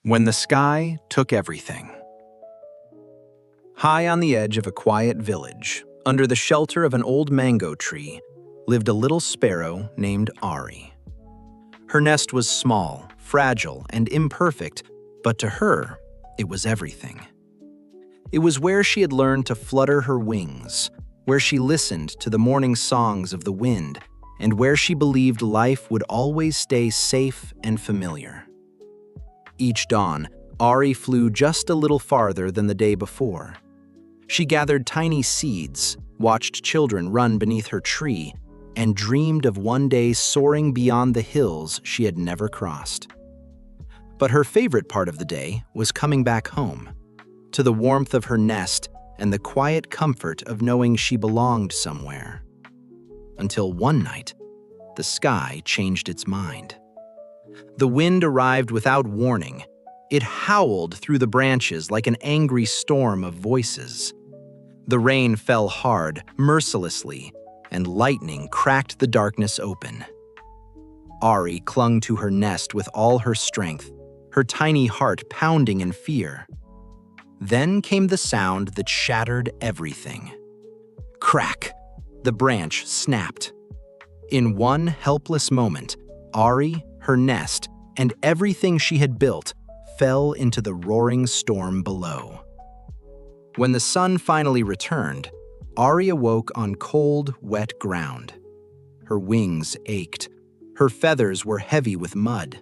When the sky took everything. High on the edge of a quiet village, under the shelter of an old mango tree, lived a little sparrow named Ari. Her nest was small, fragile, and imperfect, but to her, it was everything. It was where she had learned to flutter her wings, where she listened to the morning songs of the wind, and where she believed life would always stay safe and familiar. Each dawn, Ari flew just a little farther than the day before. She gathered tiny seeds, watched children run beneath her tree, and dreamed of one day soaring beyond the hills she had never crossed. But her favorite part of the day was coming back home, to the warmth of her nest and the quiet comfort of knowing she belonged somewhere. Until one night, the sky changed its mind. The wind arrived without warning. It howled through the branches like an angry storm of voices. The rain fell hard, mercilessly, and lightning cracked the darkness open. Ari clung to her nest with all her strength, her tiny heart pounding in fear. Then came the sound that shattered everything. Crack! The branch snapped. In one helpless moment, Ari, her nest, and everything she had built fell into the roaring storm below. When the sun finally returned, Ari awoke on cold, wet ground. Her wings ached. Her feathers were heavy with mud.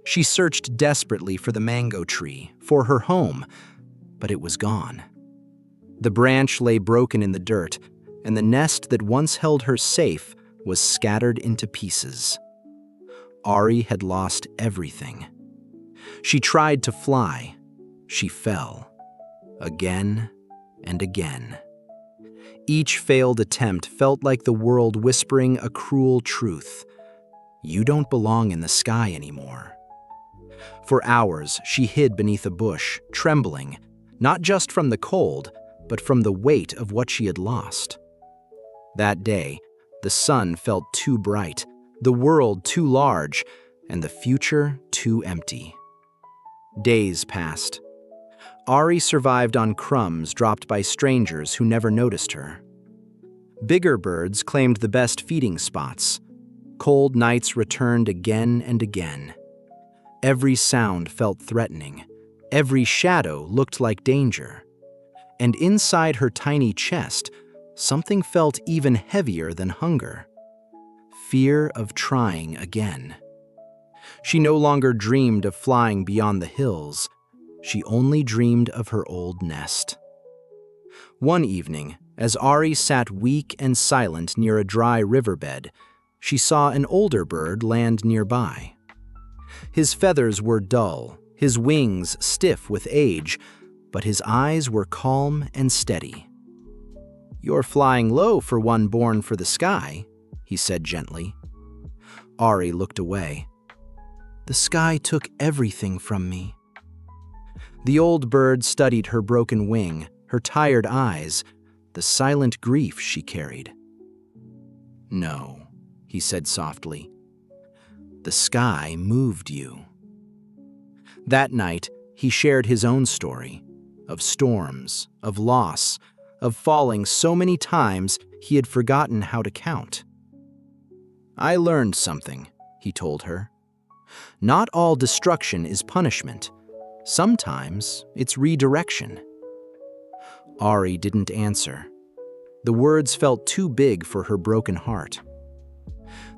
She searched desperately for the mango tree, for her home, but it was gone. The branch lay broken in the dirt, and the nest that once held her safe was scattered into pieces. Ari had lost everything. She tried to fly. She fell. Again and again. Each failed attempt felt like the world whispering a cruel truth. You don't belong in the sky anymore. For hours, she hid beneath a bush, trembling, not just from the cold, but from the weight of what she had lost. That day, the sun felt too bright, the world too large, and the future too empty. Days passed. Ari survived on crumbs dropped by strangers who never noticed her. Bigger birds claimed the best feeding spots. Cold nights returned again and again. Every sound felt threatening. Every shadow looked like danger. And inside her tiny chest, something felt even heavier than hunger. Fear of trying again. She no longer dreamed of flying beyond the hills. She only dreamed of her old nest. One evening, as Ari sat weak and silent near a dry riverbed, she saw an older bird land nearby. His feathers were dull, his wings stiff with age, but his eyes were calm and steady. "You're flying low for one born for the sky," he said gently. Ari looked away. "The sky took everything from me." The old bird studied her broken wing, her tired eyes, the silent grief she carried. "No," he said softly. "The sky moved you." That night, he shared his own story, of storms, of loss, of falling so many times he had forgotten how to count. "I learned something," he told her. "Not all destruction is punishment. Sometimes it's redirection." Ari didn't answer. The words felt too big for her broken heart.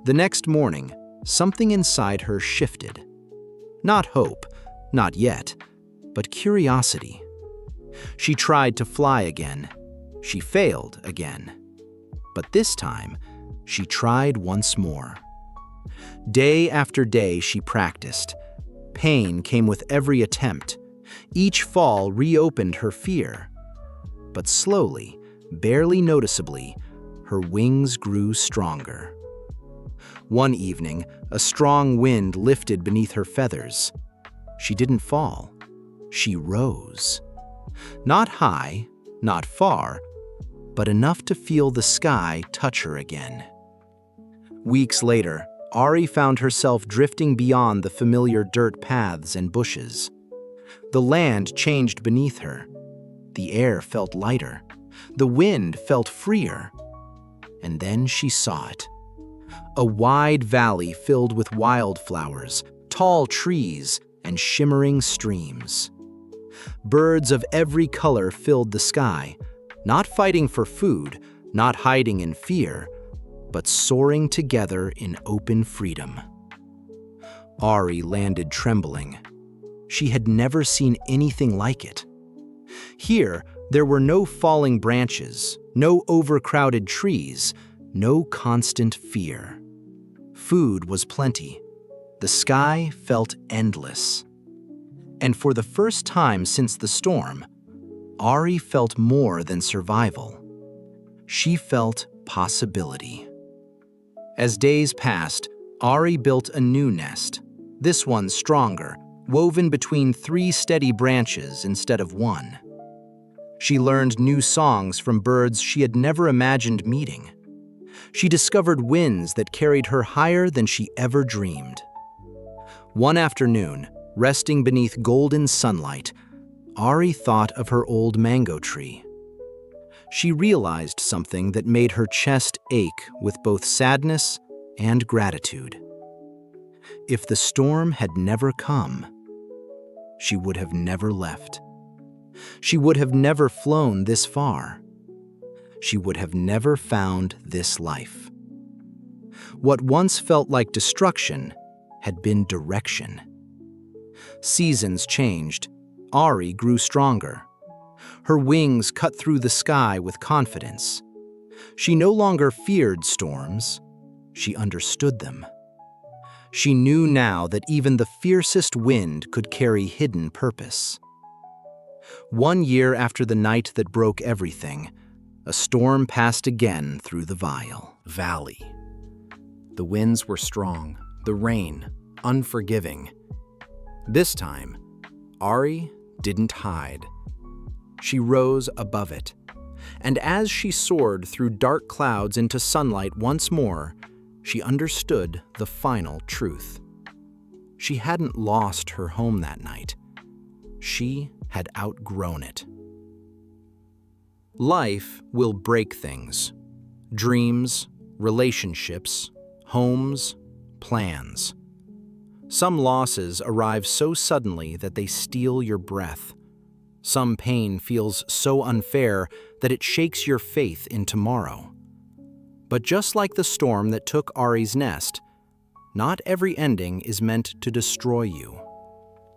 The next morning, something inside her shifted. Not hope, not yet, but curiosity. She tried to fly again. She failed again. But this time, she tried once more. Day after day she practiced. Pain came with every attempt. Each fall reopened her fear. But slowly, barely noticeably, her wings grew stronger. One evening, a strong wind lifted beneath her feathers. She didn't fall. She rose. Not high, not far, but enough to feel the sky touch her again. Weeks later, Ari found herself drifting beyond the familiar dirt paths and bushes. The land changed beneath her. The air felt lighter. The wind felt freer. And then she saw it. A wide valley filled with wildflowers, tall trees, and shimmering streams. Birds of every color filled the sky, not fighting for food, not hiding in fear, but soaring together in open freedom. Ari landed trembling. She had never seen anything like it. Here, there were no falling branches, no overcrowded trees, no constant fear. Food was plenty. The sky felt endless. And for the first time since the storm, Ari felt more than survival. She felt possibility. As days passed, Ari built a new nest, this one stronger, woven between 3 steady branches instead of 1. She learned new songs from birds she had never imagined meeting. She discovered winds that carried her higher than she ever dreamed. One afternoon, resting beneath golden sunlight, Ari thought of her old mango tree. She realized something that made her chest ache with both sadness and gratitude. If the storm had never come, she would have never left. She would have never flown this far. She would have never found this life. What once felt like destruction had been direction. Seasons changed. Ari grew stronger. Her wings cut through the sky with confidence. She no longer feared storms. She understood them. She knew now that even the fiercest wind could carry hidden purpose. 1 year after the night that broke everything, a storm passed again through the valley. The winds were strong, the rain unforgiving. This time, Ari didn't hide. She rose above it, and as she soared through dark clouds into sunlight once more, she understood the final truth. She hadn't lost her home that night. She had outgrown it. Life will break things. Dreams, relationships, homes, plans. Some losses arrive so suddenly that they steal your breath. Some pain feels so unfair that it shakes your faith in tomorrow. But just like the storm that took Ari's nest, not every ending is meant to destroy you.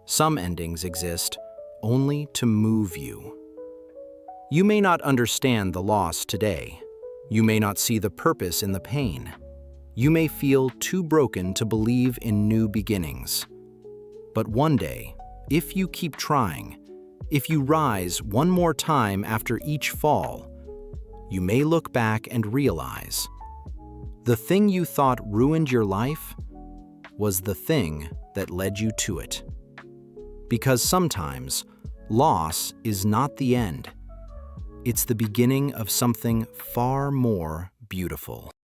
Some endings exist only to move you. You may not understand the loss today. You may not see the purpose in the pain. You may feel too broken to believe in new beginnings. But one day, if you keep trying, if you rise one more time after each fall, you may look back and realize the thing you thought ruined your life was the thing that led you to it. Because sometimes, loss is not the end. It's the beginning of something far more beautiful.